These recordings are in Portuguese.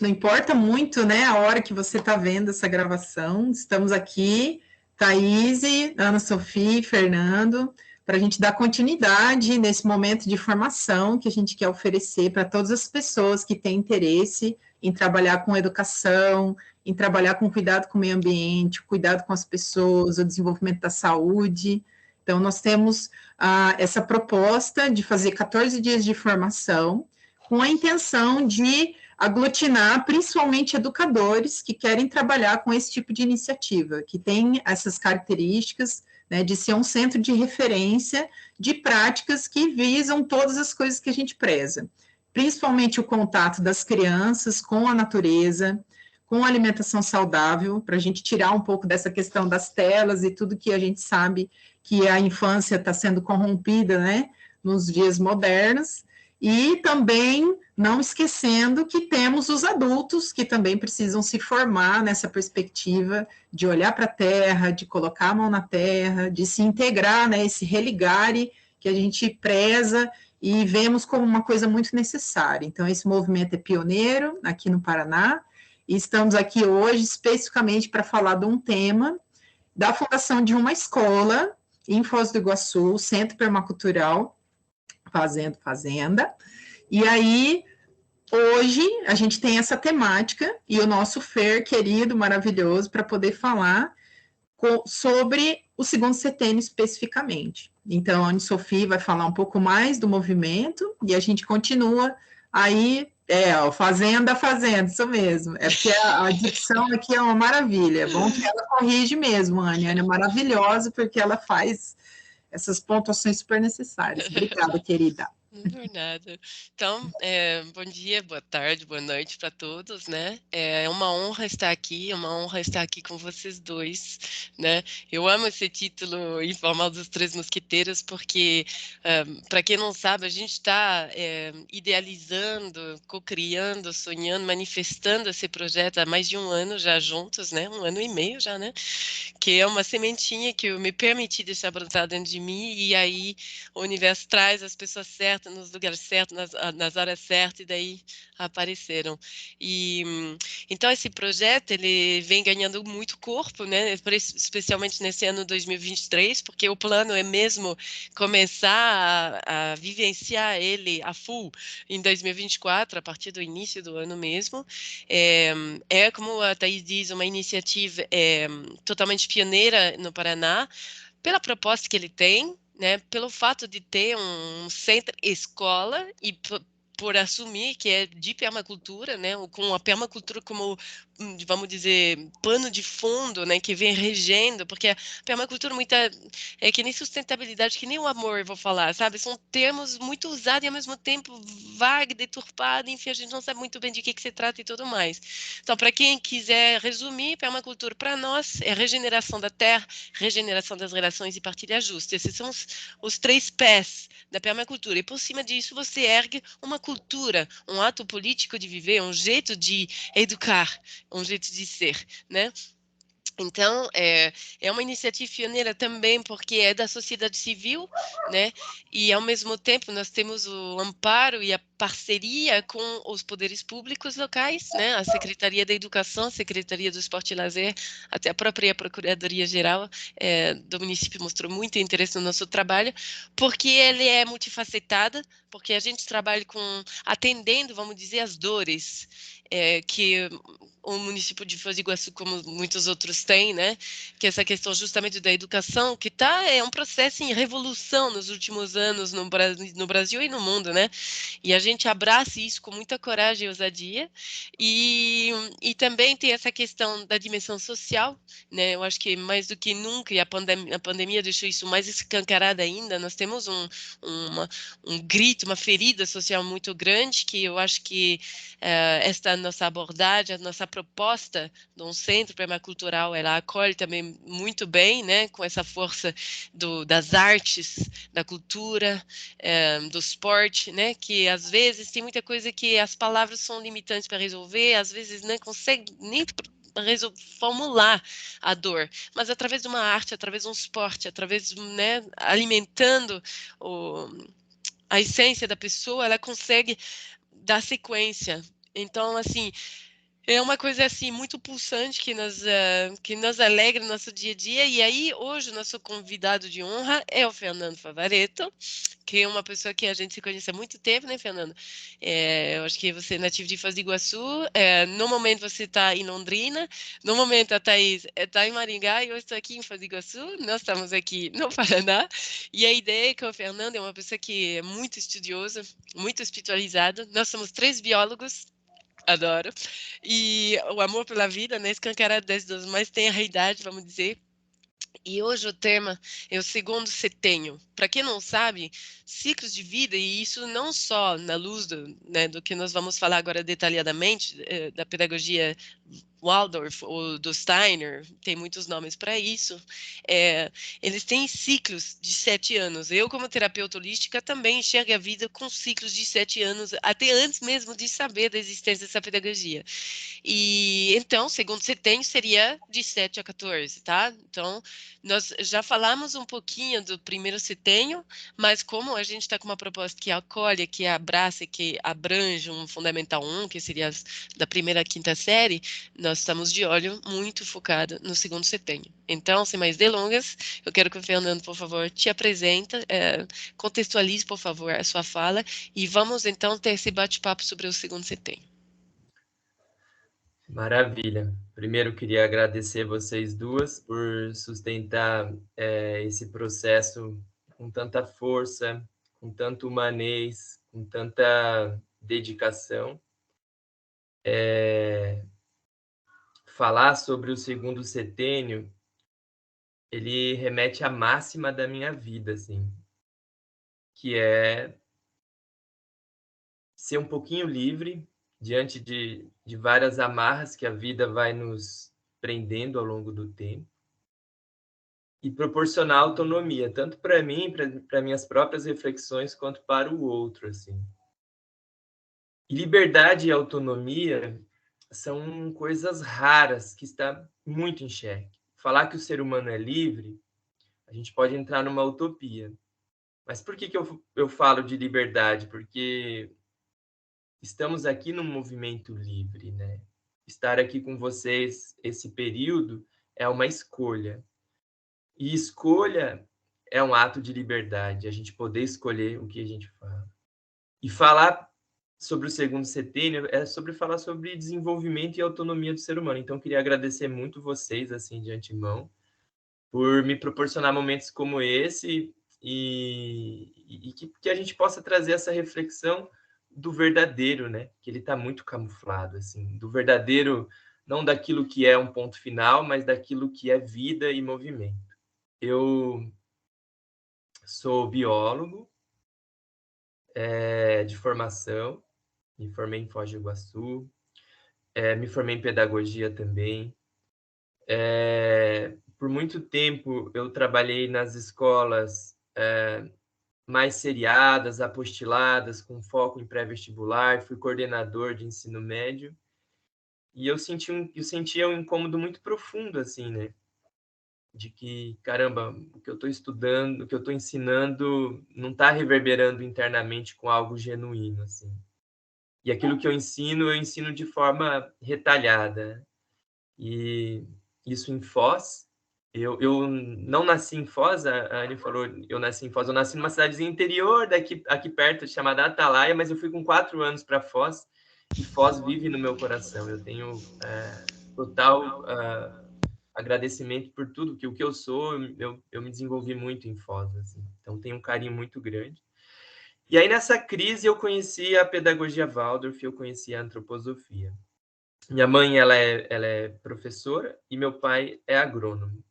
Não importa muito, né, a hora que você está vendo essa gravação. Estamos aqui, Thaís, Ana Sofia e Fernando, para a gente dar continuidade nesse momento de formação que a gente quer oferecer para todas as pessoas que têm interesse em trabalhar com educação, em trabalhar com cuidado com o meio ambiente, cuidado com as pessoas, o desenvolvimento da saúde. Então, nós temos essa proposta de fazer 14 dias de formação com a intenção de aglutinar principalmente educadores que querem trabalhar com esse tipo de iniciativa, que tem essas características, né, de ser um centro de referência de práticas que visam todas as coisas que a gente preza, principalmente o contato das crianças com a natureza, com a alimentação saudável, para a gente tirar um pouco dessa questão das telas e tudo que a gente sabe que a infância está sendo corrompida, né, nos dias modernos, e também não esquecendo que temos os adultos que também precisam se formar nessa perspectiva de olhar para a terra, de colocar a mão na terra, de se integrar, né, esse religare que a gente preza e vemos como uma coisa muito necessária. Então, esse movimento é pioneiro aqui no Paraná, e estamos aqui hoje especificamente para falar de um tema da fundação de uma escola em Foz do Iguaçu, Centro Permacultural Fazenda. E aí, hoje, a gente tem essa temática e o nosso Fer, querido, maravilhoso, para poder falar sobre o segundo setênio especificamente. Então, a Ana Sofia vai falar um pouco mais do movimento e a gente continua aí, Fazenda, isso mesmo. É porque a dicção aqui é uma maravilha. É bom que ela corrige mesmo, Anne. A Anne é maravilhosa porque ela faz essas pontuações super necessárias. Obrigada, querida. Não é nada. Então, bom dia, boa tarde, boa noite para todos, né? É uma honra estar aqui, é uma honra estar aqui com vocês dois, né? Eu amo esse título informal dos Três Mosqueteiros, porque, para quem não sabe, a gente está idealizando, co-criando, sonhando, manifestando esse projeto há mais de um ano já juntos, né? 1 ano e meio já, né? Que é uma sementinha que eu me permiti deixar brotar dentro de mim, e aí o universo traz as pessoas certas, nos lugares certos, nas horas certas, e daí apareceram. E então esse projeto ele vem ganhando muito corpo, né? Especialmente nesse ano 2023, porque o plano é mesmo começar a vivenciar ele a full em 2024, a partir do início do ano mesmo. Como a Thaís diz, uma iniciativa totalmente pioneira no Paraná, pela proposta que ele tem, né, pelo fato de ter um centro escola e por assumir que é de permacultura, né, com a permacultura como, vamos dizer, pano de fundo, né, que vem regendo, porque a permacultura é que nem sustentabilidade, que nem o amor, eu vou falar, sabe? São termos muito usados e ao mesmo tempo vago, deturpado, enfim, a gente não sabe muito bem de que se trata e tudo mais. Então, para quem quiser resumir, permacultura para nós é regeneração da terra, regeneração das relações e partilha justa. Esses são os 3 pés da permacultura. E por cima disso você ergue uma cultura, um ato político de viver, um jeito de educar, um jeito de ser, né? Então, é uma iniciativa pioneira também, porque é da sociedade civil, né? E, ao mesmo tempo, nós temos o amparo e a parceria com os poderes públicos locais, né? A Secretaria da Educação, a Secretaria do Esporte e Lazer, até a própria Procuradoria-Geral do município mostrou muito interesse no nosso trabalho, porque ele é multifacetada, porque a gente trabalha atendendo, vamos dizer, as dores que o município de Foz do Iguaçu, como muitos outros têm, né? Que essa questão justamente da educação, que é um processo em revolução nos últimos anos no Brasil e no mundo, né? E a gente abraça isso com muita coragem e ousadia. E também tem essa questão da dimensão social, né? Eu acho que mais do que nunca, e a pandemia deixou isso mais escancarado ainda, nós temos um grito, uma ferida social muito grande, que eu acho que esta nossa abordagem, a nossa proposta de um centro permacultural, ela acolhe também muito bem, né, com essa força das artes, da cultura, do esporte, né, que às vezes tem muita coisa que as palavras são limitantes para resolver, às vezes não consegue nem formular a dor, mas através de uma arte, através de um esporte, através, né, alimentando a essência da pessoa, ela consegue dar sequência Então, assim, é uma coisa assim muito pulsante que nos alegra no nosso dia a dia. E aí, hoje, o nosso convidado de honra é o Fernando Favaretto, que é uma pessoa que a gente se conhece há muito tempo, né, Fernando? Eu acho que você é nativo de Foz do Iguaçu. No momento, você está em Londrina. No momento, a Thaís está em Maringá e eu estou aqui em Foz do Iguaçu. Nós estamos aqui no Paraná. E a ideia é que o Fernando é uma pessoa que é muito estudiosa, muito espiritualizada. Nós somos 3 biólogos. Adoro. E o amor pela vida, né? Escancarado desde os mais tenra idade, vamos dizer. E hoje o tema é o segundo setênio. Para quem não sabe, ciclos de vida, e isso não só na luz né, do que nós vamos falar agora detalhadamente, da pedagogia Waldorf ou do Steiner, tem muitos nomes para isso, eles têm ciclos de 7 anos. Eu, como terapeuta holística, também enxergo a vida com ciclos de 7 anos, até antes mesmo de saber da existência dessa pedagogia. E então, segundo setênio, seria de 7 a 14, tá? Então, nós já falamos um pouquinho do primeiro setênio, mas como a gente está com uma proposta que acolhe, que abraça, que abrange um Fundamental 1, que seria da primeira à quinta série, nós estamos de olho muito focado no segundo setênio. Então, sem mais delongas, eu quero que o Fernando, por favor, te apresente, contextualize, por favor, a sua fala, e vamos então ter esse bate-papo sobre o segundo setênio. Maravilha. Primeiro, queria agradecer vocês duas por sustentar esse processo com tanta força, com tanto humanês, com tanta dedicação. Falar sobre o segundo setênio, ele remete à máxima da minha vida, assim, que é ser um pouquinho livre diante de várias amarras que a vida vai nos prendendo ao longo do tempo e proporcionar autonomia, tanto para mim, para minhas próprias reflexões, quanto para o outro, assim. E liberdade e autonomia são coisas raras que está muito em xeque. Falar que o ser humano é livre, a gente pode entrar numa utopia. Mas por que eu falo de liberdade? Porque estamos aqui num movimento livre, né? Estar aqui com vocês esse período é uma escolha. E escolha é um ato de liberdade, a gente poder escolher o que a gente fala. E falar sobre o segundo setênio é sobre falar sobre desenvolvimento e autonomia do ser humano. Então, queria agradecer muito vocês, assim, de antemão, por me proporcionar momentos como esse e que a gente possa trazer essa reflexão do verdadeiro, né? Que ele está muito camuflado, assim, do verdadeiro, não daquilo que é um ponto final, mas daquilo que é vida e movimento. Eu sou biólogo de formação, me formei em Foz do Iguaçu, me formei em pedagogia também. Por muito tempo eu trabalhei nas escolas mais seriadas, apostiladas, com foco em pré-vestibular, fui coordenador de ensino médio, e eu sentia um incômodo muito profundo, assim, né? De que, caramba, o que eu estou estudando, o que eu estou ensinando não está reverberando internamente com algo genuíno, assim. E aquilo que eu ensino de forma retalhada. E isso em Foz. Eu não nasci em Foz, a Anne falou, eu nasci em Foz, eu nasci numa cidadezinha interior aqui perto, chamada Atalaia, mas eu fui com 4 anos para Foz, e Foz vive no meu coração. Eu tenho total agradecimento por tudo, que o que eu sou, eu me desenvolvi muito em Foz, assim. Então tenho um carinho muito grande. E aí, nessa crise, eu conheci a pedagogia Waldorf, eu conheci a antroposofia. Minha mãe, ela é professora e meu pai é agrônomo.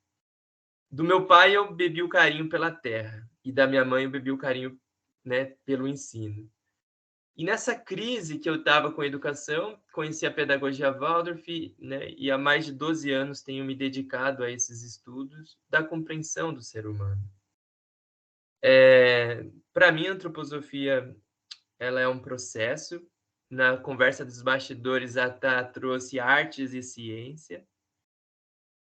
Do meu pai, eu bebi o carinho pela terra, e da minha mãe, eu bebi o carinho, né, pelo ensino. E nessa crise que eu estava com a educação, conheci a pedagogia Waldorf, né, e há mais de 12 anos tenho me dedicado a esses estudos da compreensão do ser humano. Para mim, a antroposofia, ela é um processo. Na conversa dos bastidores, a Tá trouxe artes e ciência.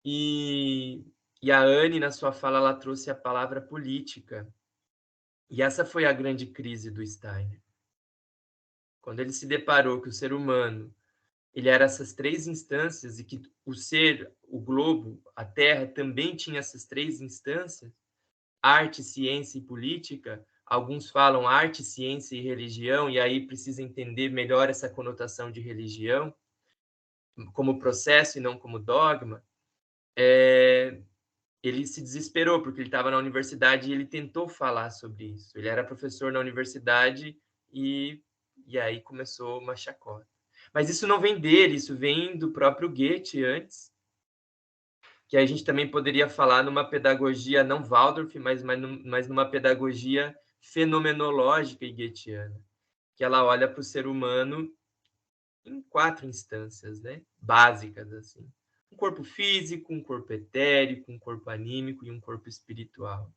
E a Anne, na sua fala, ela trouxe a palavra política. E essa foi a grande crise do Steiner. quando ele se deparou que o ser humano ele era essas três instâncias e que o ser, o globo, a Terra também tinha essas três instâncias, arte, ciência e política. Alguns falam arte, ciência e religião, e aí precisa entender melhor essa conotação de religião como processo e não como dogma. Ele se desesperou, porque ele estava na universidade e ele tentou falar sobre isso. Ele era professor na universidade e aí começou uma chacota. Mas isso não vem dele, isso vem do próprio Goethe antes, que a gente também poderia falar numa pedagogia, não Waldorf, mas numa pedagogia fenomenológica e goetheana, que ela olha para o ser humano em 4 instâncias, né? Básicas, assim. Um corpo físico, um corpo etérico, um corpo anímico e um corpo espiritual.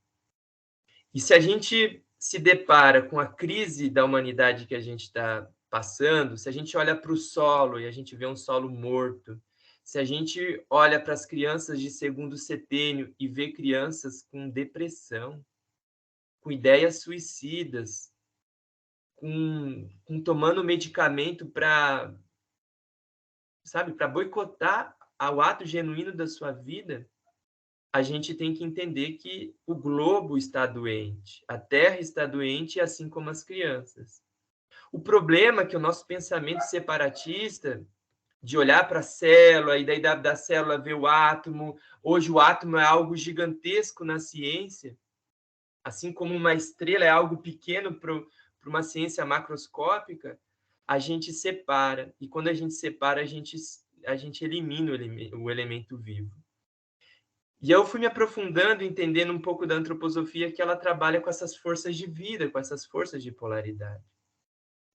E se a gente se depara com a crise da humanidade que a gente está passando, se a gente olha para o solo e a gente vê um solo morto, se a gente olha para as crianças de segundo setênio e vê crianças com depressão, com ideias suicidas, com tomando medicamento para, sabe, para boicotar o ato genuíno da sua vida, a gente tem que entender que o globo está doente, a Terra está doente, assim como as crianças. O problema é que o nosso pensamento separatista, de olhar para a célula, e daí da célula ver o átomo, hoje o átomo é algo gigantesco na ciência, assim como uma estrela é algo pequeno para uma ciência macroscópica, a gente separa, e quando a gente separa, a gente elimina o elemento vivo. E eu fui me aprofundando, entendendo um pouco da antroposofia, que ela trabalha com essas forças de vida, com essas forças de polaridade.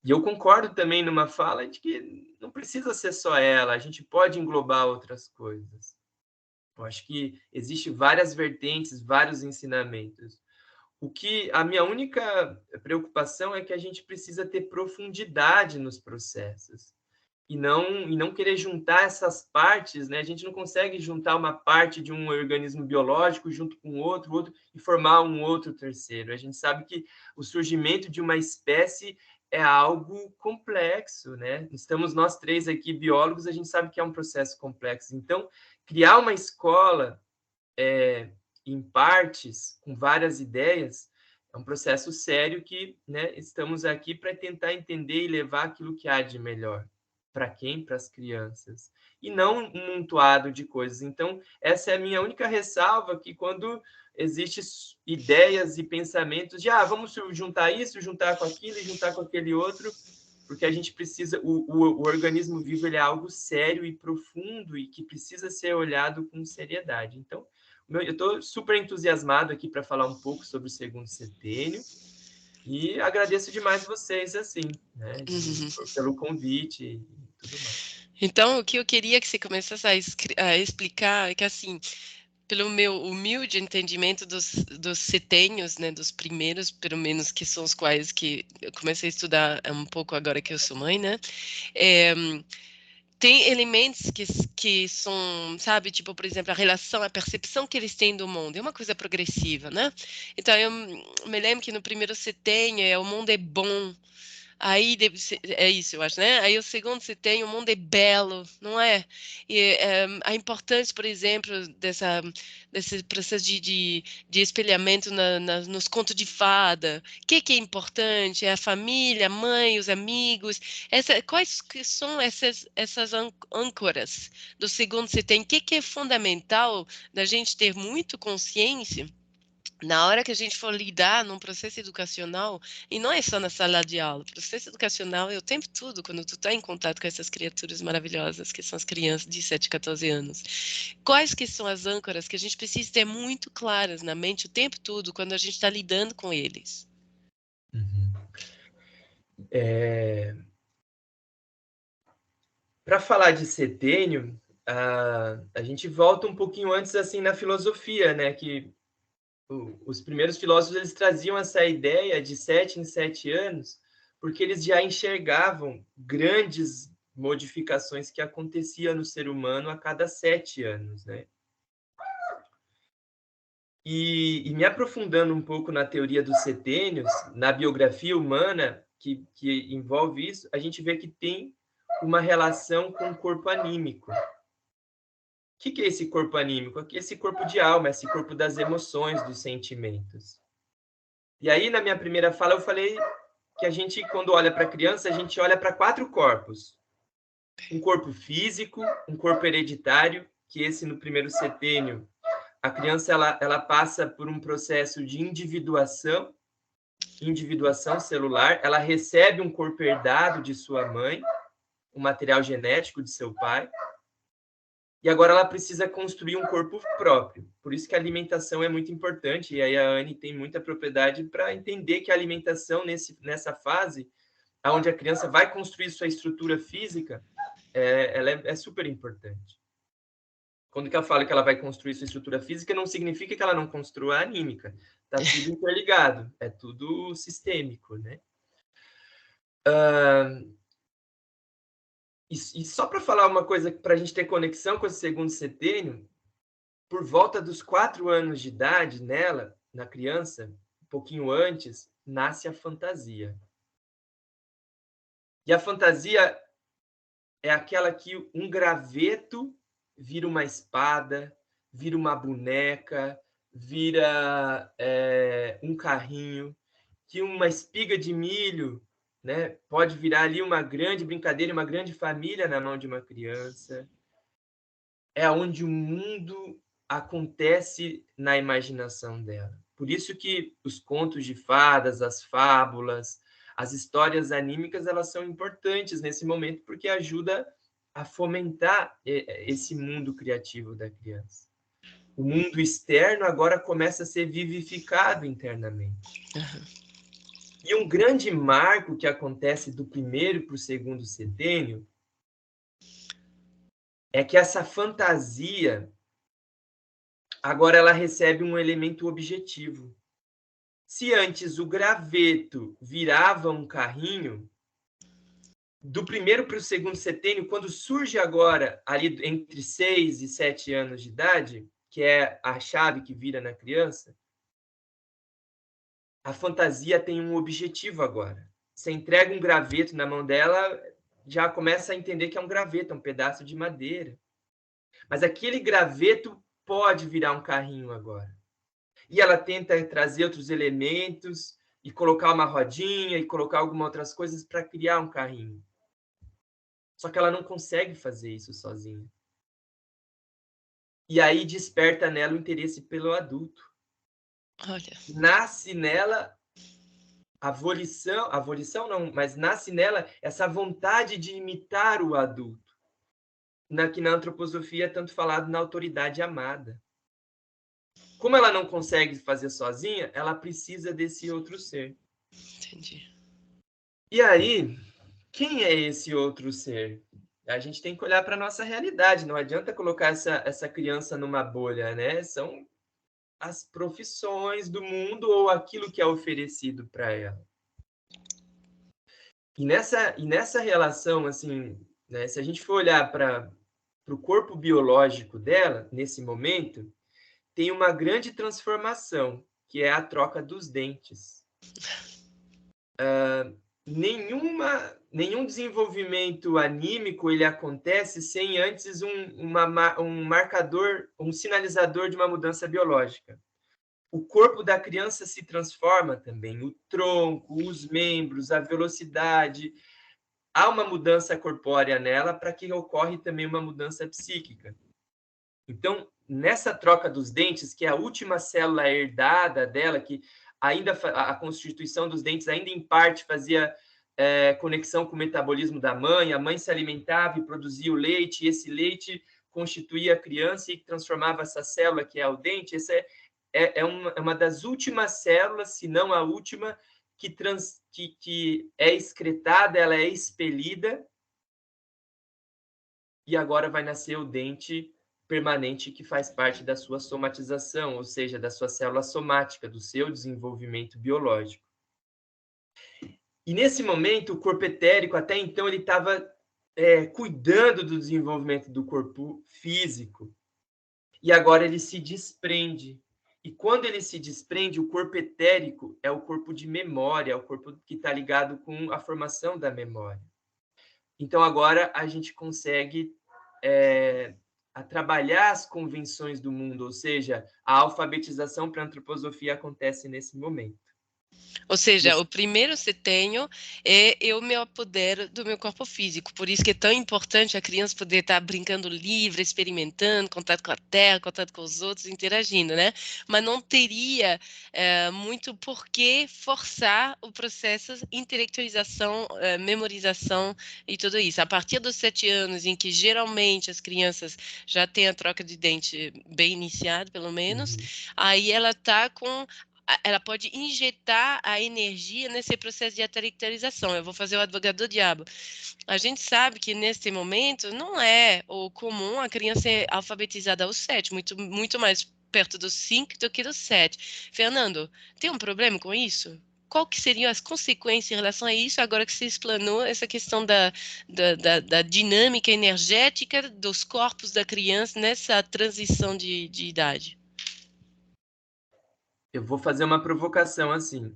E eu concordo também numa fala de que não precisa ser só ela, a gente pode englobar outras coisas. Eu acho que existem várias vertentes, vários ensinamentos. O que a minha única preocupação é que a gente precisa ter profundidade nos processos. E não querer juntar essas partes, né? A gente não consegue juntar uma parte de um organismo biológico junto com outro e formar um outro terceiro. A gente sabe que o surgimento de uma espécie é algo complexo, né? Estamos nós três aqui, biólogos, a gente sabe que é um processo complexo. Então, criar uma escola em partes, com várias ideias, é um processo sério que, né, estamos aqui para tentar entender e levar aquilo que há de melhor. Para quem? Para as crianças. E não um montoado de coisas. Então, essa é a minha única ressalva, que quando existem ideias e pensamentos de vamos juntar isso, juntar com aquilo e juntar com aquele outro, porque a gente precisa... O organismo vivo ele é algo sério e profundo e que precisa ser olhado com seriedade. Então, eu estou super entusiasmado aqui para falar um pouco sobre o segundo setênio. E agradeço demais vocês, assim, né, pelo convite e tudo mais. Então, o que eu queria que você começasse a explicar é que, assim, pelo meu humilde entendimento dos setênios, né, dos primeiros, pelo menos, que são os quais que eu comecei a estudar um pouco agora que eu sou mãe, né, tem elementos que são, sabe, tipo, por exemplo, a relação, a percepção que eles têm do mundo, é uma coisa progressiva, né? Então, eu me lembro que no primeiro setênio, o mundo é bom, aí é isso, eu acho, né? Aí o segundo setênio, o mundo é belo, não é? E a importância, por exemplo, desse processo de espelhamento nos contos de fada. O que é importante? É a família, a mãe, os amigos. Quais que são essas âncoras do segundo setênio? O que é fundamental da gente ter muito consciência na hora que a gente for lidar num processo educacional, e não é só na sala de aula, o processo educacional é o tempo todo, quando tu está em contato com essas criaturas maravilhosas, que são as crianças de 7, 14 anos. Quais que são as âncoras que a gente precisa ter muito claras na mente o tempo todo, quando a gente está lidando com eles? Para falar de setênio, a gente volta um pouquinho antes, assim, na filosofia, né, que os primeiros filósofos eles traziam essa ideia de 7 em 7 anos, porque eles já enxergavam grandes modificações que aconteciam no ser humano a cada 7 anos, né? E me aprofundando um pouco na teoria dos setênios, na biografia humana, que envolve isso, a gente vê que tem uma relação com o corpo anímico. O que é esse corpo anímico? Esse corpo de alma, esse corpo das emoções, dos sentimentos. E aí, na minha primeira fala, eu falei que a gente, quando olha para a criança, a gente olha para 4 corpos. Um corpo físico, um corpo hereditário, que esse no primeiro setênio, a criança ela passa por um processo de individuação celular, ela recebe um corpo herdado de sua mãe, um material genético de seu pai, e agora ela precisa construir um corpo próprio. Por isso que a alimentação é muito importante, e aí a Anne tem muita propriedade para entender que a alimentação nessa fase, onde a criança vai construir sua estrutura física, ela é super importante. Quando que eu falo que ela vai construir sua estrutura física, não significa que ela não construa a anímica. Está tudo interligado, é tudo sistêmico, né? E só para falar uma coisa, para a gente ter conexão com esse segundo setênio, por volta dos 4 anos de idade nela, na criança, um pouquinho antes, nasce a fantasia. E a fantasia é aquela que um graveto vira uma espada, vira uma boneca, vira um carrinho, que uma espiga de milho, né, pode virar ali uma grande brincadeira, uma grande família na mão de uma criança. É onde o mundo acontece na imaginação dela. Por isso que os contos de fadas, as fábulas, as histórias anímicas, elas são importantes nesse momento, porque ajuda a fomentar esse mundo criativo da criança. O mundo externo agora começa a ser vivificado internamente. E um grande marco que acontece do primeiro para o segundo setênio é que essa fantasia agora ela recebe um elemento objetivo. Se antes o graveto virava um carrinho, do primeiro para o segundo setênio, quando surge agora, ali entre 6 e 7 anos de idade, que é a chave que vira na criança, a fantasia tem um objetivo agora. Você entrega um graveto na mão dela, já começa a entender que é um graveto, é um pedaço de madeira. Mas aquele graveto pode virar um carrinho agora. E ela tenta trazer outros elementos e colocar uma rodinha e colocar algumas outras coisas para criar um carrinho. Só que ela não consegue fazer isso sozinha. E aí desperta nela o interesse pelo adulto. Olha. Nasce nela a volição não, mas nasce nela essa vontade de imitar o adulto. Que na antroposofia é tanto falado na autoridade amada. Como ela não consegue fazer sozinha, ela precisa desse outro ser. Entendi. E aí, quem é esse outro ser? A gente tem que olhar para a nossa realidade. Não adianta colocar essa criança numa bolha, né? São as profissões do mundo ou aquilo que é oferecido para ela. E nessa relação, assim, né, se a gente for olhar para o corpo biológico dela, nesse momento, tem uma grande transformação, que é a troca dos dentes. Nenhum desenvolvimento anímico ele acontece sem antes um marcador, um sinalizador de uma mudança biológica. O corpo da criança se transforma também, o tronco, os membros, a velocidade. Há uma mudança corpórea nela para que ocorre também uma mudança psíquica. Então, nessa troca dos dentes, que é a última célula herdada dela, que ainda a constituição dos dentes ainda em parte fazia conexão com o metabolismo da mãe, a mãe se alimentava e produzia o leite, e esse leite constituía a criança e transformava essa célula, que é o dente. Essa é uma das últimas células, se não a última, que é excretada, ela é expelida, e agora vai nascer o dente permanente que faz parte da sua somatização, ou seja, da sua célula somática, do seu desenvolvimento biológico. E nesse momento, o corpo etérico, até então, ele estava cuidando do desenvolvimento do corpo físico. E agora ele se desprende. E quando ele se desprende, o corpo etérico é o corpo de memória, é o corpo que está ligado com a formação da memória. Então, agora a gente consegue a trabalhar as convenções do mundo, ou seja, a alfabetização para a antroposofia acontece nesse momento. Ou seja, o primeiro setenho é eu me apodero do meu corpo físico. Por isso que é tão importante a criança poder estar brincando livre, experimentando, contato com a terra, contato com os outros, interagindo, né? Mas não teria muito por que forçar o processo de intelectualização, memorização e tudo isso. A partir dos 7 anos, em que geralmente as crianças já têm a troca de dente bem iniciada, pelo menos, aí ela pode injetar a energia nesse processo de intelectualização. Eu vou fazer o advogado do diabo. A gente sabe que, nesse momento, não é o comum a criança ser alfabetizada aos 7, muito mais perto dos 5 do que dos 7. Fernando, tem um problema com isso? Qual que seriam as consequências em relação a isso, agora que você explanou essa questão da dinâmica energética dos corpos da criança nessa transição de idade? Eu vou fazer uma provocação assim.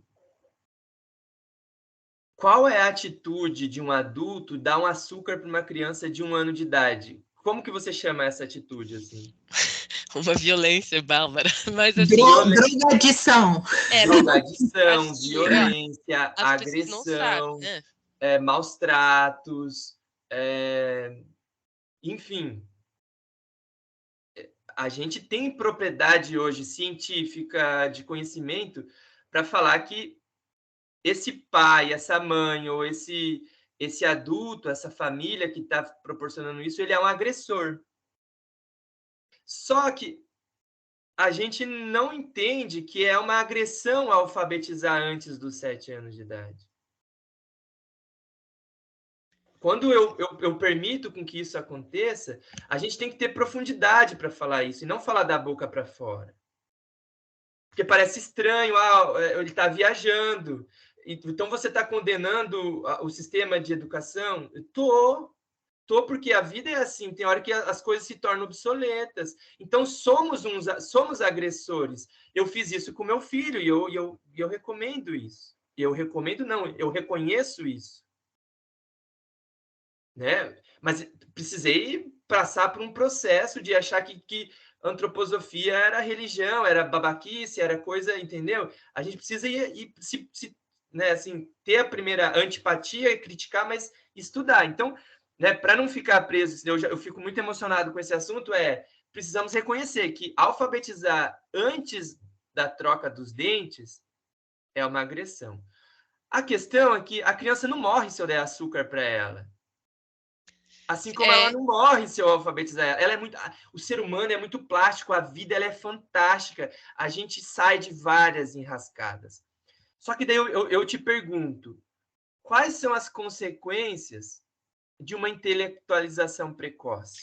Qual é a atitude de um adulto dar um açúcar para uma criança de 1 ano de idade? Como que você chama essa atitude, assim? Uma violência bárbara, mas assim... Drogadição. Drogadição, assim, violência, as pessoas não agressão, sabem, maus tratos, enfim. A gente tem propriedade hoje científica de conhecimento para falar que esse pai, essa mãe ou esse adulto, essa família que está proporcionando isso, ele é um agressor. Só que a gente não entende que é uma agressão alfabetizar antes dos 7 anos de idade. Quando eu permito com que isso aconteça, a gente tem que ter profundidade para falar isso, e não falar da boca para fora. Porque parece estranho, ele está viajando, então você está condenando o sistema de educação? Estou porque a vida é assim, tem hora que as coisas se tornam obsoletas. Então, somos agressores. Eu fiz isso com meu filho e eu recomendo isso. Eu recomendo, não, eu reconheço isso. Né? Mas precisei passar por um processo de achar que antroposofia era religião, era babaquice, era coisa, entendeu? A gente precisa né, assim, ter a primeira antipatia, criticar, mas estudar. Então, né, para não ficar preso, eu fico muito emocionado com esse assunto, precisamos reconhecer que alfabetizar antes da troca dos dentes é uma agressão. A questão é que a criança não morre se eu der açúcar para ela. Assim como ela não morre se eu alfabetizar ela. O ser humano é muito plástico, a vida ela é fantástica. A gente sai de várias enrascadas. Só que daí eu te pergunto, quais são as consequências de uma intelectualização precoce?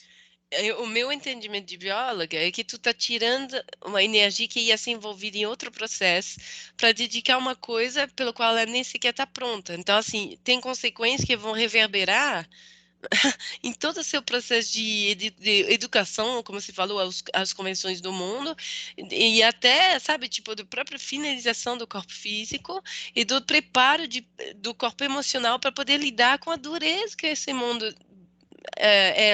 O meu entendimento de bióloga é que tu tá tirando uma energia que ia ser envolvida em outro processo para dedicar uma coisa pelo qual ela nem sequer está pronta. Então, assim, tem consequências que vão reverberar em todo o seu processo de educação, como você falou, as convenções do mundo, e até, sabe, tipo, da própria finalização do corpo físico e do preparo do corpo emocional para poder lidar com a dureza que esse mundo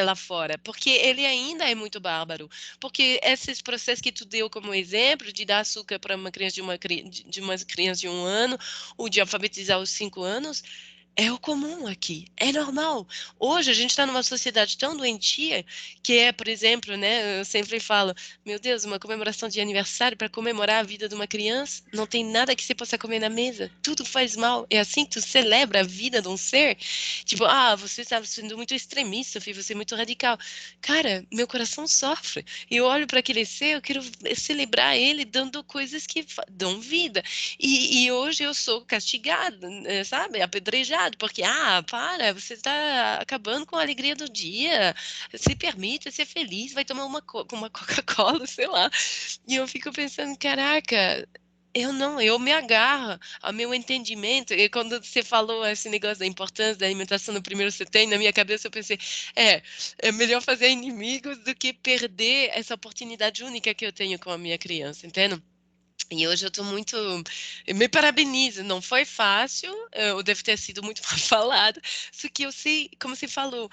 lá fora, porque ele ainda é muito bárbaro, porque esses processos que tu deu como exemplo, de dar açúcar para uma criança de uma criança de 1 ano, ou de alfabetizar aos 5 anos, é o comum aqui, é normal. Hoje a gente está numa sociedade tão doentia que por exemplo, né, eu sempre falo, meu Deus, uma comemoração de aniversário para comemorar a vida de uma criança, não tem nada que você possa comer na mesa, tudo faz mal. É assim que tu celebra a vida de um ser? Tipo, você está sendo muito extremista, filho, você é muito radical. Cara, meu coração sofre. E eu olho para aquele ser, eu quero celebrar ele dando coisas que dão vida. E hoje eu sou castigada, sabe? Apedrejada, porque, você está acabando com a alegria do dia, se permite ser feliz, vai tomar uma Coca-Cola, sei lá. E eu fico pensando, caraca, eu me agarro ao meu entendimento, e quando você falou esse negócio da importância da alimentação no primeiro setênio, na minha cabeça eu pensei, é melhor fazer inimigos do que perder essa oportunidade única que eu tenho com a minha criança, entende? E hoje eu estou muito... Me parabenizo, não foi fácil, ou deve ter sido muito mal falado, só que eu sei, como você falou,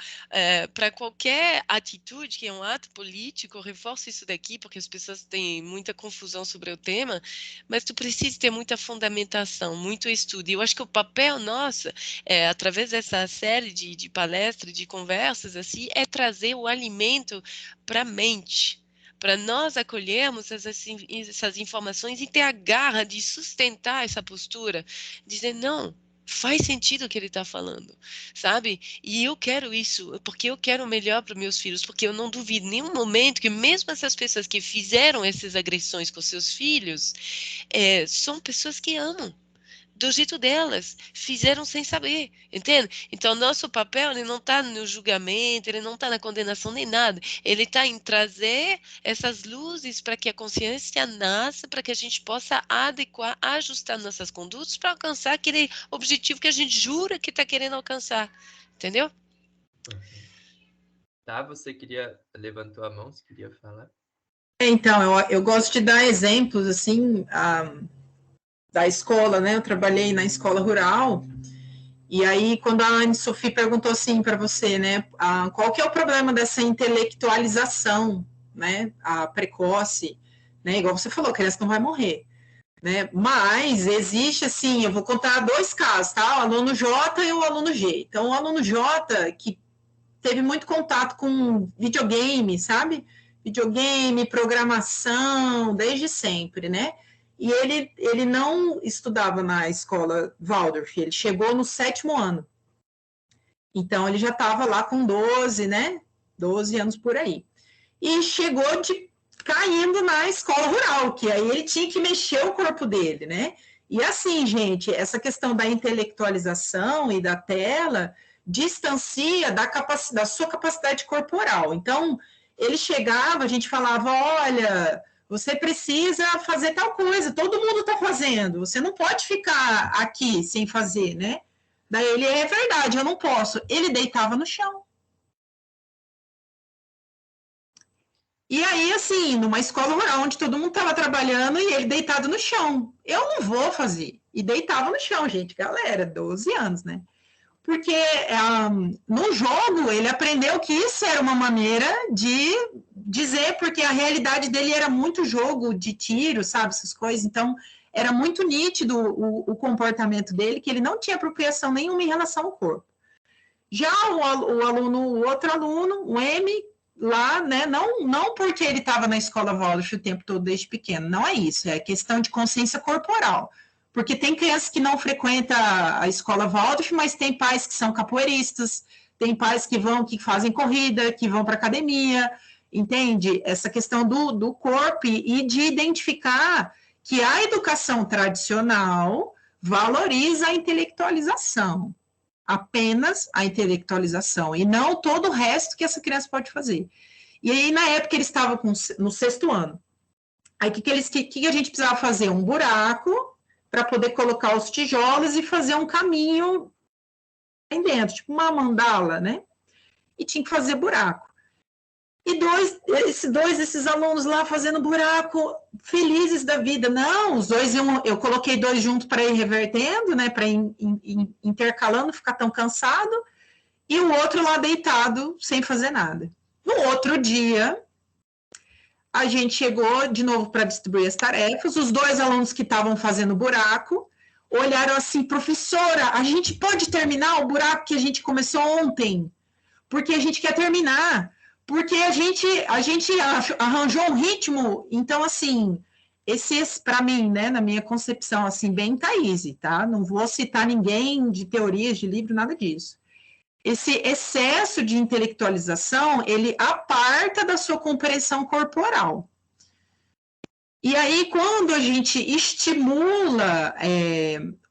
para qualquer atitude, que é um ato político, eu reforço isso daqui, porque as pessoas têm muita confusão sobre o tema, mas tu precisa ter muita fundamentação, muito estudo. E eu acho que o papel nosso, através dessa série de palestras, de conversas, assim, é trazer o alimento para a mente, para nós acolhermos essas informações e ter a garra de sustentar essa postura, dizer, não, faz sentido o que ele está falando, sabe? E eu quero isso, porque eu quero o melhor para meus filhos, porque eu não duvido em nenhum momento que mesmo essas pessoas que fizeram essas agressões com seus filhos, são pessoas que amam do jeito delas, fizeram sem saber, entende? Então, nosso papel, ele não está no julgamento, ele não está na condenação nem nada, ele está em trazer essas luzes para que a consciência nasça, para que a gente possa adequar, ajustar nossas condutas para alcançar aquele objetivo que a gente jura que está querendo alcançar, entendeu? Tá, você levantou a mão, você queria falar? Então, eu gosto de dar exemplos, assim, da escola, né? Eu trabalhei na escola rural, e aí quando a Anne-Sophie perguntou assim para você, né, qual que é o problema dessa intelectualização, né, a precoce, né, igual você falou, a criança não vai morrer, né, mas existe assim, eu vou contar 2 casos, tá, o aluno J e o aluno G. Então, o aluno J, que teve muito contato com videogame, sabe, videogame, programação, desde sempre, né, e ele não estudava na escola Waldorf, ele chegou no 7º ano. Então, ele já estava lá com 12, né? 12 anos por aí. E chegou caindo na escola rural, que aí ele tinha que mexer o corpo dele, né? E assim, gente, essa questão da intelectualização e da tela distancia da sua capacidade corporal. Então, ele chegava, a gente falava, olha, você precisa fazer tal coisa, todo mundo está fazendo, você não pode ficar aqui sem fazer, né? Daí ele, é verdade, eu não posso. Ele deitava no chão. E aí, assim, numa escola rural onde todo mundo estava trabalhando e ele deitado no chão. Eu não vou fazer. E deitava no chão, gente, galera, 12 anos, né? Porque no jogo ele aprendeu que isso era uma maneira de dizer, porque a realidade dele era muito jogo de tiro, sabe, essas coisas. Então, era muito nítido o comportamento dele, que ele não tinha apropriação nenhuma em relação ao corpo. Já o outro aluno, o M, lá, né, não porque ele estava na escola Waldorf o tempo todo desde pequeno, não é isso, é questão de consciência corporal. Porque tem crianças que não frequentam a escola Waldorf, mas tem pais que são capoeiristas, tem pais que fazem corrida, que vão para academia, entende? Essa questão do corpo e de identificar que a educação tradicional valoriza a intelectualização, apenas a intelectualização, e não todo o resto que essa criança pode fazer. E aí, na época, eles estavam no 6º ano. Aí, o que a gente precisava fazer? Um buraco para poder colocar os tijolos e fazer um caminho aí dentro, tipo uma mandala, né? E tinha que fazer buraco. E esses alunos lá fazendo buraco, felizes da vida. Não, os dois, eu coloquei 2 juntos para ir revertendo, né? Para ir intercalando, ficar tão cansado. E o outro lá deitado, sem fazer nada. No outro dia, a gente chegou de novo para distribuir as tarefas. Os 2 alunos que estavam fazendo buraco olharam assim, professora, a gente pode terminar o buraco que a gente começou ontem? Porque a gente quer terminar. Porque a gente arranjou um ritmo. Então, assim, esse para mim, né, na minha concepção, assim, bem Thaís, tá? Não vou citar ninguém de teorias de livro, nada disso. Esse excesso de intelectualização, ele aparta da sua compreensão corporal. E aí, quando a gente estimula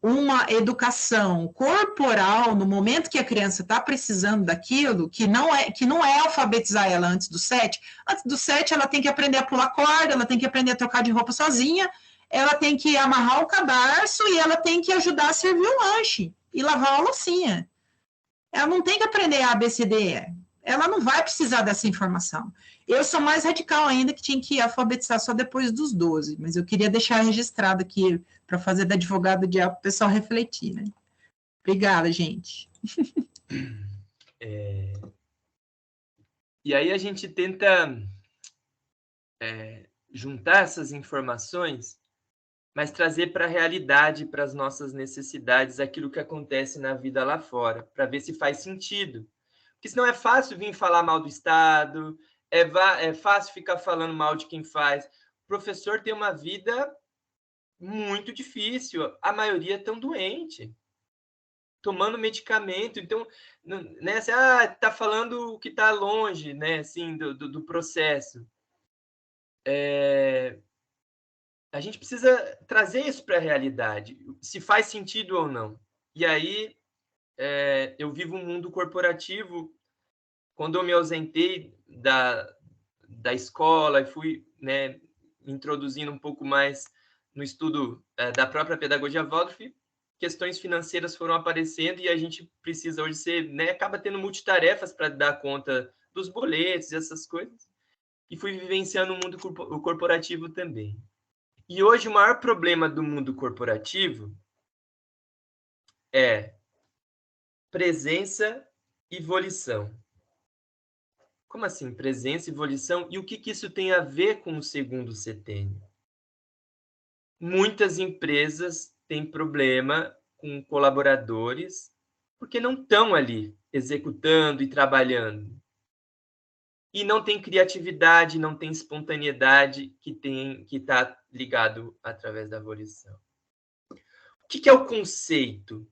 uma educação corporal no momento que a criança está precisando daquilo, que não é alfabetizar ela antes do 7, ela tem que aprender a pular corda, ela tem que aprender a trocar de roupa sozinha, ela tem que amarrar o cadarço e ela tem que ajudar a servir o lanche e lavar a loucinha. Ela não tem que aprender A, B, C, D, E. ela não vai precisar dessa informação. Eu sou mais radical ainda, que tinha que alfabetizar só depois dos 12, mas eu queria deixar registrado aqui para fazer da advogado do diabo para o pessoal refletir, né? Obrigada, gente. E aí a gente tenta juntar essas informações, mas trazer para a realidade, para as nossas necessidades, aquilo que acontece na vida lá fora, para ver se faz sentido. Porque senão é fácil vir falar mal do Estado, é fácil ficar falando mal de quem faz. O professor tem uma vida muito difícil, a maioria estão doente, tomando medicamento, então, né, assim, tá falando o que está longe, né, assim, do processo. A gente precisa trazer isso para a realidade, se faz sentido ou não. E aí, eu vivo um mundo corporativo. Quando eu me ausentei da escola e fui, né, me introduzindo um pouco mais no estudo da própria pedagogia Waldorf, questões financeiras foram aparecendo e a gente precisa hoje ser, né, acaba tendo multitarefas para dar conta dos boletos e essas coisas. E fui vivenciando o mundo corporativo também. E hoje o maior problema do mundo corporativo é presença e volição. Como assim? Presença e volição? E o que isso tem a ver com o segundo setênio? Muitas empresas têm problema com colaboradores porque não estão ali executando e trabalhando. E não tem criatividade, não tem espontaneidade que está ligado através da volição. O que é o conceito?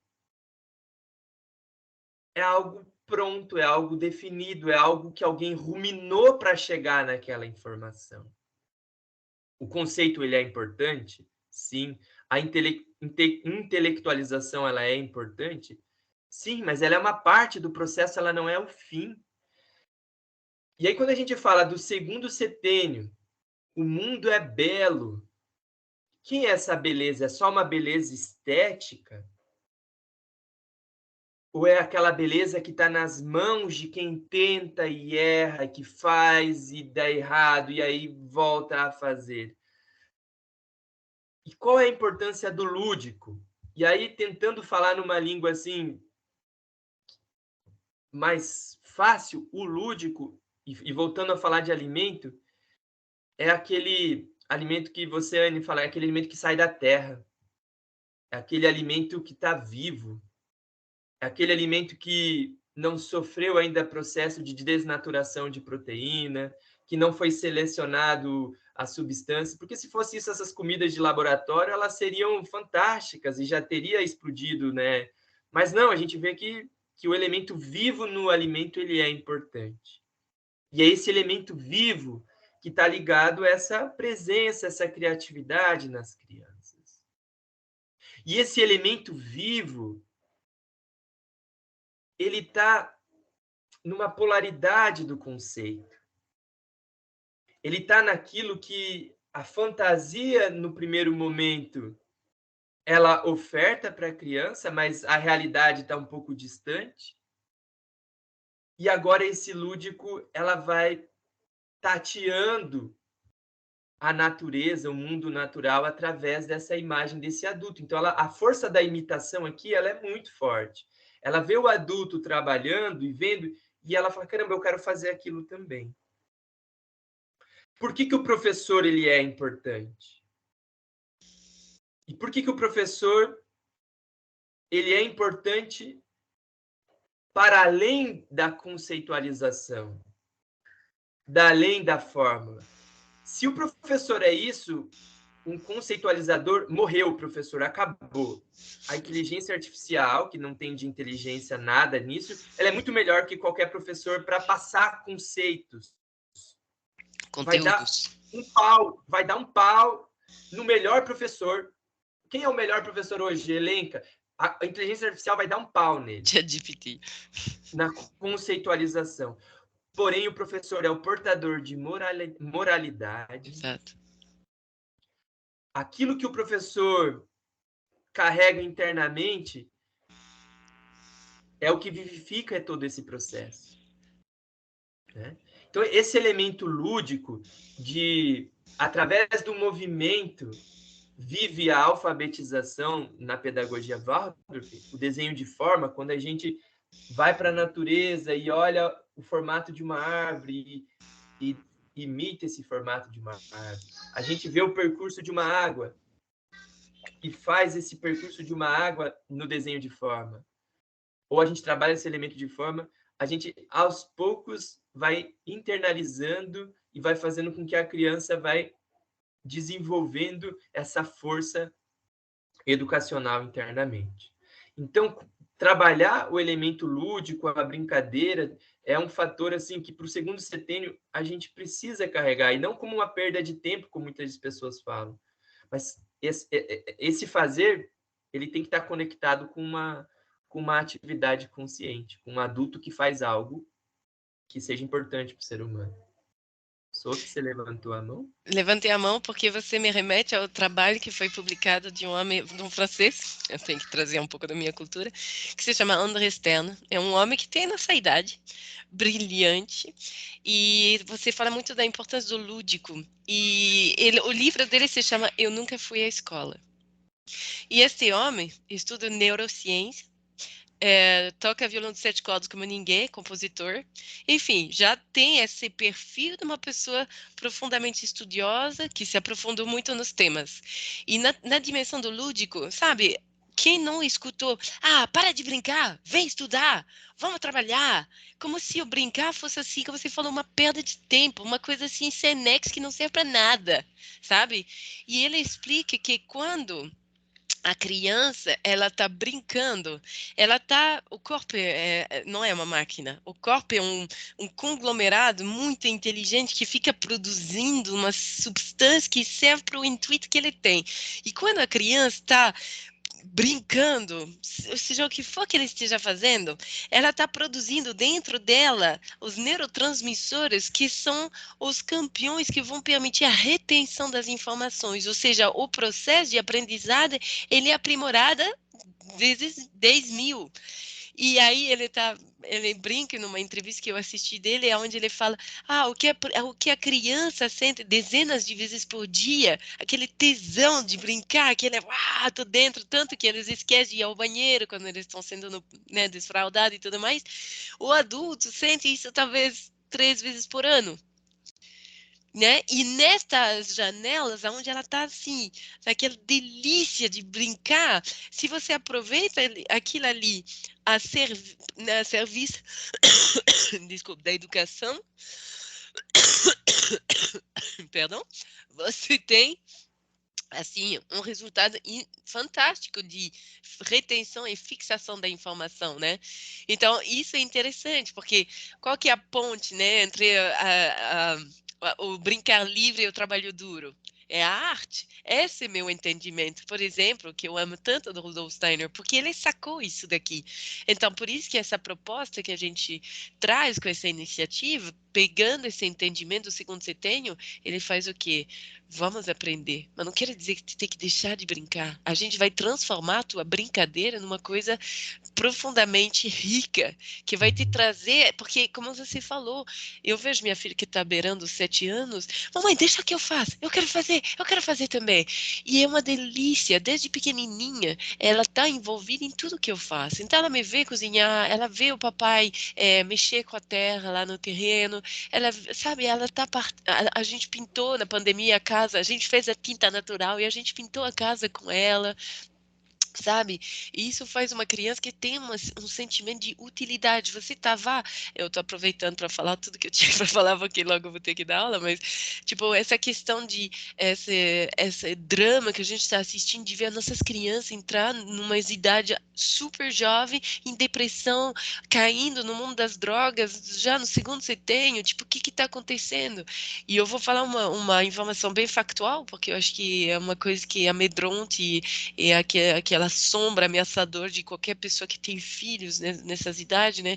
É algo pronto, é algo definido, é algo que alguém ruminou para chegar naquela informação. O conceito ele é importante? Sim. A intelectualização ela é importante? Sim, mas ela é uma parte do processo, ela não é o fim. E aí, quando a gente fala do segundo setênio, o mundo é belo. Que é essa beleza? É só uma beleza estética? Ou é aquela beleza que está nas mãos de quem tenta e erra, que faz e dá errado, e aí volta a fazer? E qual é a importância do lúdico? E aí, tentando falar numa língua assim mais fácil, o lúdico, e voltando a falar de alimento, é aquele alimento que você, Anne, fala, é aquele alimento que sai da terra. É aquele alimento que está vivo. É aquele alimento que não sofreu ainda processo de desnaturação de proteína, que não foi selecionado a substância, porque se fosse isso, essas comidas de laboratório, elas seriam fantásticas e já teria explodido, né? Mas não, a gente vê que o elemento vivo no alimento ele é importante. E é esse elemento vivo que está ligado a essa presença, essa criatividade nas crianças. E esse elemento vivo, ele está numa polaridade do conceito. Ele está naquilo que a fantasia, no primeiro momento, ela oferta para a criança, mas a realidade está um pouco distante. E agora esse lúdico, ela vai tateando a natureza, o mundo natural, através dessa imagem desse adulto. Então, a força da imitação aqui, ela é muito forte. Ela vê o adulto trabalhando e vendo, e ela fala, caramba, eu quero fazer aquilo também. Por que o professor ele é importante? E por que o professor ele é importante para além da conceitualização, da além da fórmula? Se o professor é isso, um conceitualizador, morreu o professor, acabou. A inteligência artificial, que não tem de inteligência nada nisso, ela é muito melhor que qualquer professor para passar conceitos. Conteúdos. Vai dar um pau no melhor professor. Quem é o melhor professor hoje? Elenca. A inteligência artificial vai dar um pau nele. ChatGPT. Na conceitualização. Porém, o professor é o portador de moralidade. Exato. Aquilo que o professor carrega internamente é o que vivifica todo esse processo. né? Então, esse elemento lúdico de, através do movimento, vive a alfabetização na pedagogia Waldorf, o desenho de forma, quando a gente vai para a natureza e olha o formato de uma árvore e imita esse formato de uma árvore. A gente vê o percurso de uma água e faz esse percurso de uma água no desenho de forma. Ou a gente trabalha esse elemento de forma, a gente, aos poucos, vai internalizando e vai fazendo com que a criança vai desenvolvendo essa força educacional internamente. Então, trabalhar o elemento lúdico, a brincadeira, é um fator assim que para o segundo setênio a gente precisa carregar, e não como uma perda de tempo, como muitas pessoas falam, mas esse fazer ele tem que estar conectado com uma atividade consciente, com um adulto que faz algo que seja importante para o ser humano. Sophie, você levantou a mão? Levantei a mão porque você me remete ao trabalho que foi publicado de um francês, eu tenho que trazer um pouco da minha cultura, que se chama André Stern. É um homem que tem nossa idade, brilhante, e você fala muito da importância do lúdico. E o livro dele se chama Eu Nunca Fui à Escola. E esse homem estuda neurociência, toca violão de 7 cordas como ninguém, compositor. Enfim, já tem esse perfil de uma pessoa profundamente estudiosa, que se aprofundou muito nos temas. E na dimensão do lúdico, sabe, quem não escutou, para de brincar, vem estudar, vamos trabalhar, como se o brincar fosse assim, como você falou, uma perda de tempo, uma coisa assim, sem nexo, que não serve para nada, sabe? E ele explica que quando a criança, ela está brincando, o corpo não é uma máquina, o corpo é um conglomerado muito inteligente que fica produzindo uma substância que serve para o intuito que ele tem. E quando a criança está brincando, seja o que for que ele esteja fazendo, ela está produzindo dentro dela os neurotransmissores que são os campeões que vão permitir a retenção das informações, ou seja, o processo de aprendizado ele é aprimorado vezes 10.000. E aí ele brinca numa entrevista que eu assisti dele, onde ele fala, o que a criança sente dezenas de vezes por dia, aquele tesão de brincar, aquele, tô dentro, tanto que eles esquecem de ir ao banheiro quando eles estão sendo, né, desfraudados e tudo mais, o adulto sente isso talvez 3 vezes por ano. Né? E nestas janelas, onde ela está assim, naquela delícia de brincar, se você aproveita aquilo ali a serviço desculpa, da educação, perdão, você tem assim um resultado fantástico de retenção e fixação da informação, né? Então isso é interessante, porque qual que é a ponte, né, entre o brincar livre e o trabalho duro? É a arte. Esse é meu entendimento. Por exemplo, que eu amo tanto do Rudolf Steiner, porque ele sacou isso daqui. Então, por isso que essa proposta que a gente traz com essa iniciativa, pegando esse entendimento do segundo setênio, ele faz o quê? Vamos aprender. Mas não quer dizer que tu tem que deixar de brincar. A gente vai transformar a tua brincadeira numa coisa profundamente rica, que vai te trazer, porque como você falou, eu vejo minha filha que está beirando os 7 anos, mamãe, deixa que eu faça, eu quero fazer também. E é uma delícia, desde pequenininha, ela está envolvida em tudo que eu faço. Então ela me vê cozinhar, ela vê o papai mexer com a terra lá no terreno, ela, sabe, ela tá a gente pintou na pandemia a casa, a gente fez a tinta natural e a gente pintou a casa com ela, sabe? E isso faz uma criança que tem um sentimento de utilidade. Eu tô aproveitando para falar tudo que eu tinha para falar, porque logo eu vou ter que dar aula, mas, tipo, essa questão de esse drama que a gente está assistindo, de ver nossas crianças entrar numa idade super jovem, em depressão, caindo no mundo das drogas, já no segundo setênio, tipo, o que está acontecendo? E eu vou falar uma informação bem factual, porque eu acho que é uma coisa que amedronta e é aquela sombra ameaçadora de qualquer pessoa que tem filhos, né, nessas idades, né?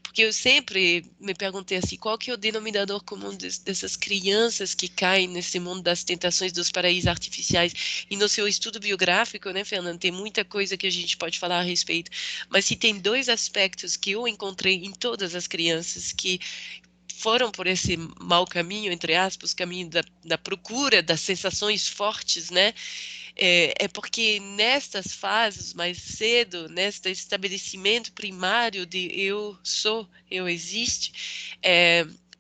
Porque eu sempre me perguntei assim, qual que é o denominador comum dessas crianças que caem nesse mundo das tentações dos paraísos artificiais? E no seu estudo biográfico, né, Fernando, tem muita coisa que a gente pode falar a respeito, mas se tem 2 aspectos que eu encontrei em todas as crianças que foram por esse mau caminho, entre aspas, caminho da procura das sensações fortes, né? É porque nestas fases, mais cedo, neste estabelecimento primário de eu sou, eu existe,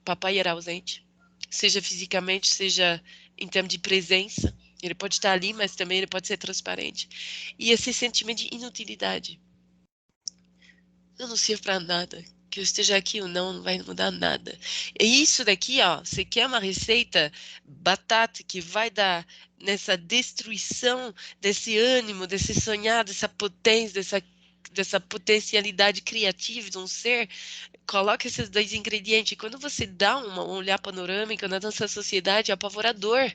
papai era ausente, seja fisicamente, seja em termos de presença. Ele pode estar ali, mas também ele pode ser transparente. E esse sentimento de inutilidade. Eu não sirvo para nada. Que eu esteja aqui ou não vai mudar nada. E isso daqui, ó, você quer uma receita batata que vai dar nessa destruição desse ânimo, desse sonhar, dessa potência, dessa potencialidade criativa de um ser, coloca esses dois ingredientes. E quando você dá um olhar panorâmico na nossa sociedade, é apavorador.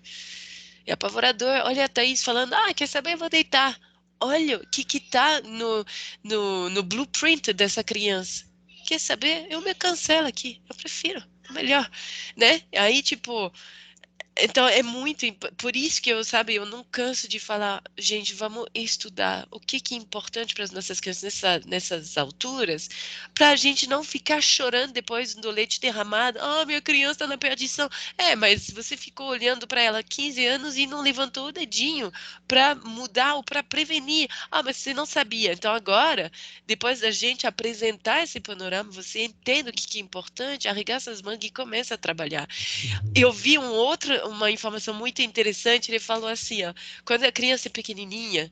É apavorador. Olha a Thaís falando, quer saber, eu vou deitar. Olha o que está no blueprint dessa criança. Quer saber? Eu me cancelo aqui. Eu prefiro. É melhor. Né? Aí, tipo... Então, é muito... Por isso que eu não canso de falar, gente, vamos estudar o que é importante para as nossas crianças nessas alturas, para a gente não ficar chorando depois do leite derramado. Minha criança está na perdição. Mas você ficou olhando para ela há 15 anos e não levantou o dedinho para mudar ou para prevenir. Mas você não sabia. Então, agora, depois da gente apresentar esse panorama, você entende o que é importante, arregaça as mangas e começa a trabalhar. Eu vi uma informação muito interessante, ele falou assim, quando a criança é pequenininha,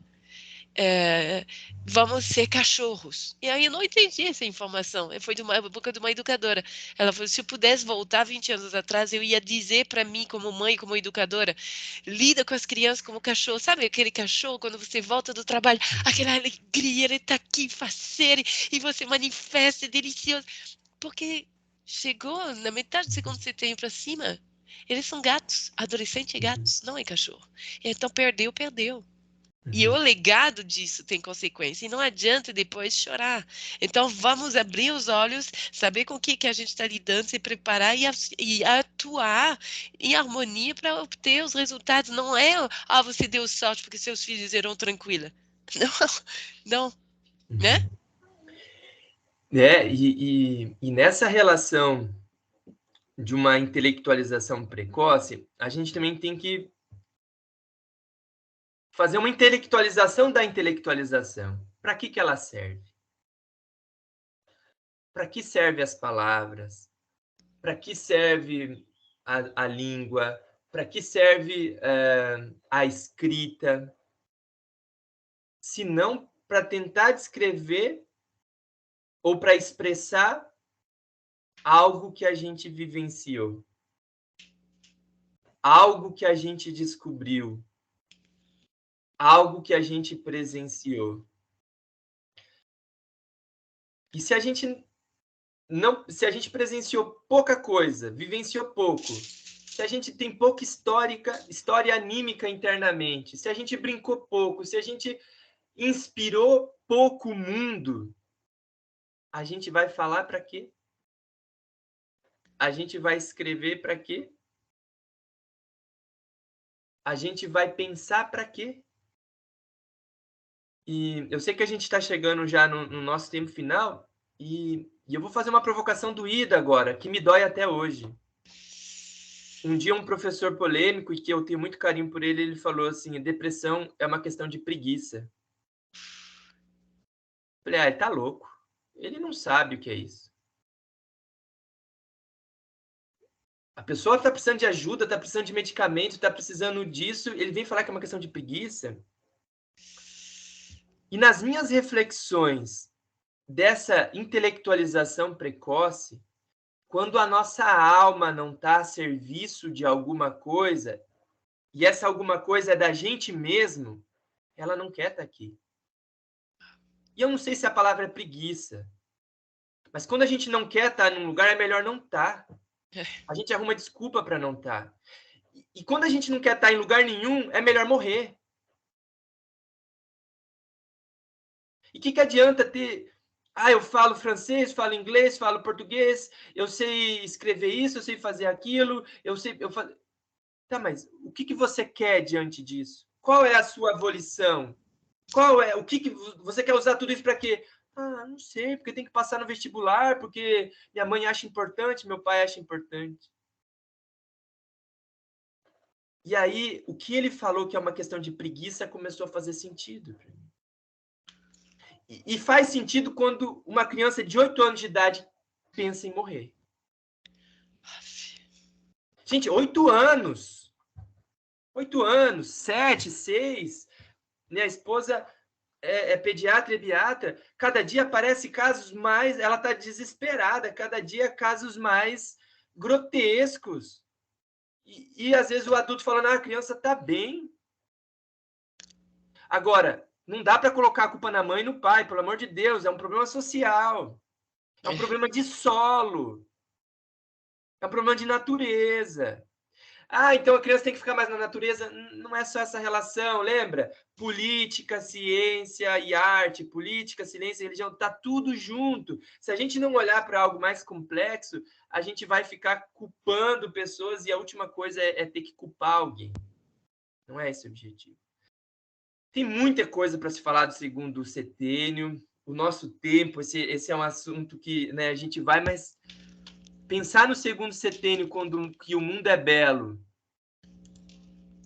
vamos ser cachorros. E aí eu não entendi essa informação, foi de uma boca de uma educadora. Ela falou, se eu pudesse voltar 20 anos atrás, eu ia dizer para mim, como mãe, como educadora, lida com as crianças como cachorro. Sabe aquele cachorro, quando você volta do trabalho, aquela alegria, ele tá aqui, faceiro, e você manifesta, é delicioso. Porque chegou na metade do segundo setembro para cima, eles são gatos, adolescentes gatos, não é cachorro. Então perdeu. E o legado disso tem consequência. E não adianta depois chorar. Então vamos abrir os olhos, saber com o que a gente está lidando, se preparar e atuar em harmonia para obter os resultados. Não é, você deu sorte porque seus filhos eram tranquilos. Não, né? E nessa relação de uma intelectualização precoce, a gente também tem que fazer uma intelectualização da intelectualização. Para que ela serve? Para que servem as palavras? Para que serve a língua? Para que serve a escrita? Se não para tentar descrever ou para expressar algo que a gente vivenciou, algo que a gente descobriu, algo que a gente presenciou. E se a gente presenciou pouca coisa, vivenciou pouco, se a gente tem pouca história anímica internamente, se a gente brincou pouco, se a gente inspirou pouco o mundo, a gente vai falar para quê? A gente vai escrever para quê? A gente vai pensar para quê? E eu sei que a gente está chegando já no nosso tempo final, e eu vou fazer uma provocação doída agora, que me dói até hoje. Um dia um professor polêmico, e que eu tenho muito carinho por ele, ele falou assim, depressão é uma questão de preguiça. Eu falei, ele tá louco. Ele não sabe o que é isso. A pessoa está precisando de ajuda, está precisando de medicamento, está precisando disso, ele vem falar que é uma questão de preguiça. E nas minhas reflexões dessa intelectualização precoce, quando a nossa alma não está a serviço de alguma coisa, e essa alguma coisa é da gente mesmo, ela não quer estar aqui. E eu não sei se a palavra é preguiça, mas quando a gente não quer estar num lugar, é melhor não estar. A gente arruma desculpa para não estar. E quando a gente não quer estar em lugar nenhum, é melhor morrer. E o que adianta ter... eu falo francês, falo inglês, falo português, eu sei escrever isso, eu sei fazer aquilo, Tá, mas o que você quer diante disso? Qual é a sua volição? O que você quer usar tudo isso para quê? Ah, não sei, porque tem que passar no vestibular, porque minha mãe acha importante, meu pai acha importante. E aí, o que ele falou que é uma questão de preguiça começou a fazer sentido. E faz sentido quando uma criança de 8 anos de idade pensa em morrer. Gente, 8 anos. 8 anos, 7, 6. Minha esposa é pediatra e biatra. Cada dia aparece casos mais... Ela está desesperada. Cada dia casos mais grotescos. E às vezes o adulto falando, a criança está bem. Agora, não dá para colocar a culpa na mãe e no pai, pelo amor de Deus. É um problema social. É um problema de solo. É um problema de natureza. Ah, então a criança tem que ficar mais na natureza. Não é só essa relação, lembra? Política, ciência e arte, política, ciência e religião, está tudo junto. Se a gente não olhar para algo mais complexo, a gente vai ficar culpando pessoas e a última coisa é ter que culpar alguém. Não é esse o objetivo. Tem muita coisa para se falar do segundo setênio. O nosso tempo, esse é um assunto que, né, a gente vai, mas pensar no segundo setênio quando que o mundo é belo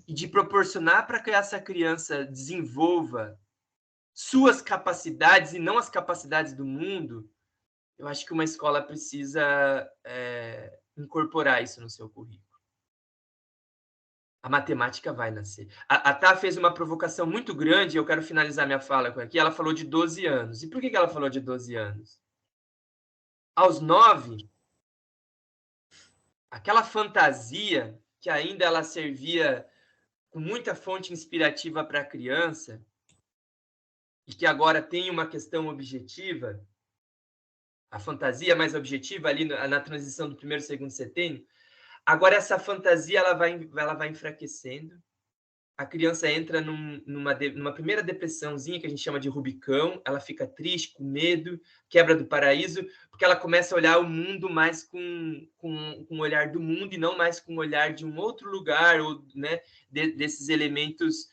e de proporcionar para que essa criança desenvolva suas capacidades e não as capacidades do mundo, eu acho que uma escola precisa incorporar isso no seu currículo. A matemática vai nascer. A Tá fez uma provocação muito grande, e eu quero finalizar minha fala com aqui. Ela falou de 12 anos. E por que ela falou de 12 anos? Aos 9, aquela fantasia que ainda ela servia com muita fonte inspirativa para a criança, e que agora tem uma questão objetiva, a fantasia mais objetiva ali na transição do primeiro e segundo setênio, agora essa fantasia ela vai enfraquecendo, a criança entra numa primeira depressãozinha que a gente chama de Rubicão, ela fica triste, com medo, quebra do paraíso, porque ela começa a olhar o mundo mais com o olhar do mundo e não mais com o olhar de um outro lugar, ou, né, desses elementos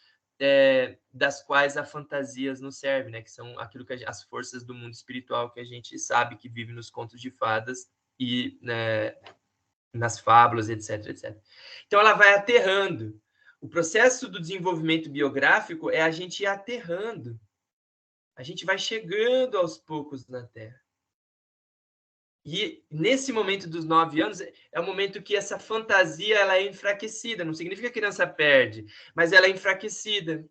das quais a fantasias nos serve, né, que são aquilo que as forças do mundo espiritual que a gente sabe que vive nos contos de fadas e, né, nas fábulas, etc, etc. Então ela vai aterrando. O processo do desenvolvimento biográfico é a gente ir aterrando. A gente vai chegando aos poucos na Terra. E nesse momento dos 9 anos, é o momento que essa fantasia ela é enfraquecida. Não significa que a criança perde, mas ela é enfraquecida.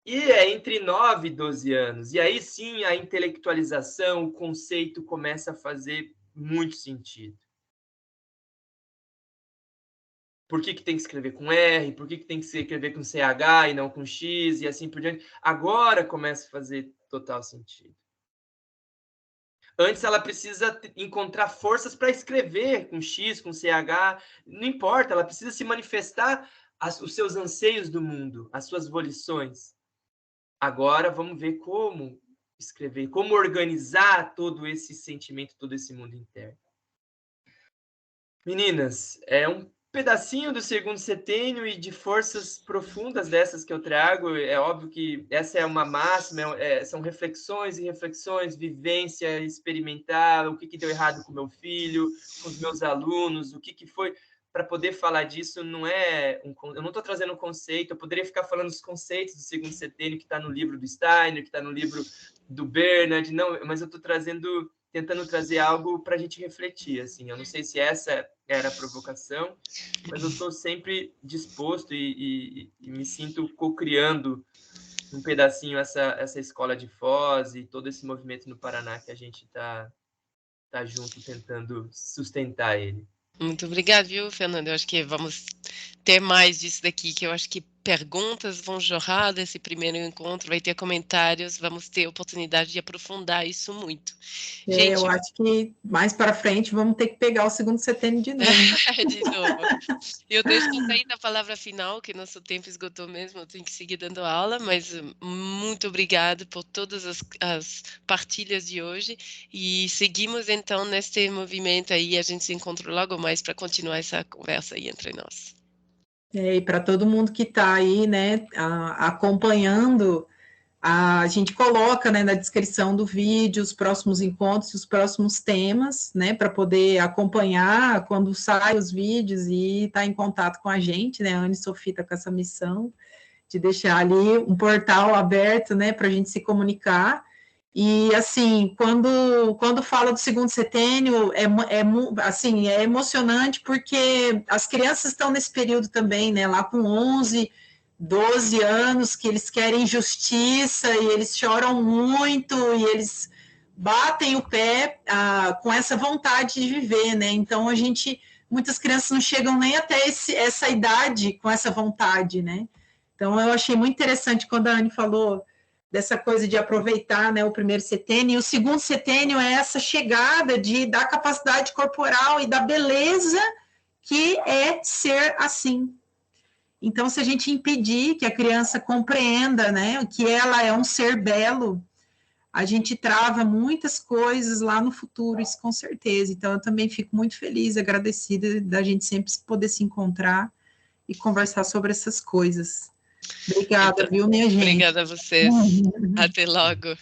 E é entre 9 e 12 anos. E aí sim a intelectualização, o conceito começa a fazer muito sentido. Por que tem que escrever com R? Por que tem que escrever com CH e não com X? E assim por diante. Agora começa a fazer total sentido. Antes ela precisa encontrar forças para escrever com X, com CH. Não importa, ela precisa se manifestar os seus anseios do mundo, as suas volições. Agora vamos ver como escrever, como organizar todo esse sentimento, todo esse mundo interno. Meninas, é um pedacinho do segundo setênio e de forças profundas dessas que eu trago. É óbvio que essa é uma máxima, são reflexões e reflexões, vivência, experimentar, o que deu errado com meu filho, com os meus alunos, o que foi. Para poder falar disso, não é eu não estou trazendo um conceito, eu poderia ficar falando dos conceitos do segundo setênio que está no livro do Steiner, que está no livro do Bernard, não, mas eu estou tentando trazer algo para a gente refletir, assim. Eu não sei se essa era a provocação, mas eu estou sempre disposto e me sinto co-criando um pedacinho essa escola de Foz e todo esse movimento no Paraná que a gente está junto tentando sustentar ele. Muito obrigada, viu, Fernando? Eu acho que vamos ter mais disso daqui, que eu acho que perguntas vão jorrar desse primeiro encontro, vai ter comentários, vamos ter oportunidade de aprofundar isso muito. Gente, eu acho que mais para frente vamos ter que pegar o segundo setênio de novo. De novo. Eu deixo ainda a palavra final, que nosso tempo esgotou mesmo, eu tenho que seguir dando aula, mas muito obrigado por todas as partilhas de hoje e seguimos então neste movimento aí, a gente se encontra logo mais para continuar essa conversa aí entre nós. E para todo mundo que está aí, né, acompanhando A gente coloca, né, na descrição do vídeo os próximos encontros e os próximos temas, né, para poder acompanhar quando saem os vídeos e estar em contato com a gente, né, a Anne Sofia está com essa missão de deixar ali um portal aberto, né, para a gente se comunicar. E, assim, quando fala do segundo setênio, assim, é emocionante porque as crianças estão nesse período também, né, lá com 11, 12 anos, que eles querem justiça e eles choram muito e eles batem o pé com essa vontade de viver, né? Então, muitas crianças não chegam nem até essa idade com essa vontade, né? Então, eu achei muito interessante quando a Anne falou dessa coisa de aproveitar, né, o primeiro setênio, e o segundo setênio é essa chegada da capacidade corporal e da beleza que é ser assim. Então, se a gente impedir que a criança compreenda, né, que ela é um ser belo, a gente trava muitas coisas lá no futuro, isso com certeza. Então, eu também fico muito feliz, agradecida da gente sempre poder se encontrar e conversar sobre essas coisas. Obrigada, Então, viu, minha gente? obrigada a vocês. Até logo.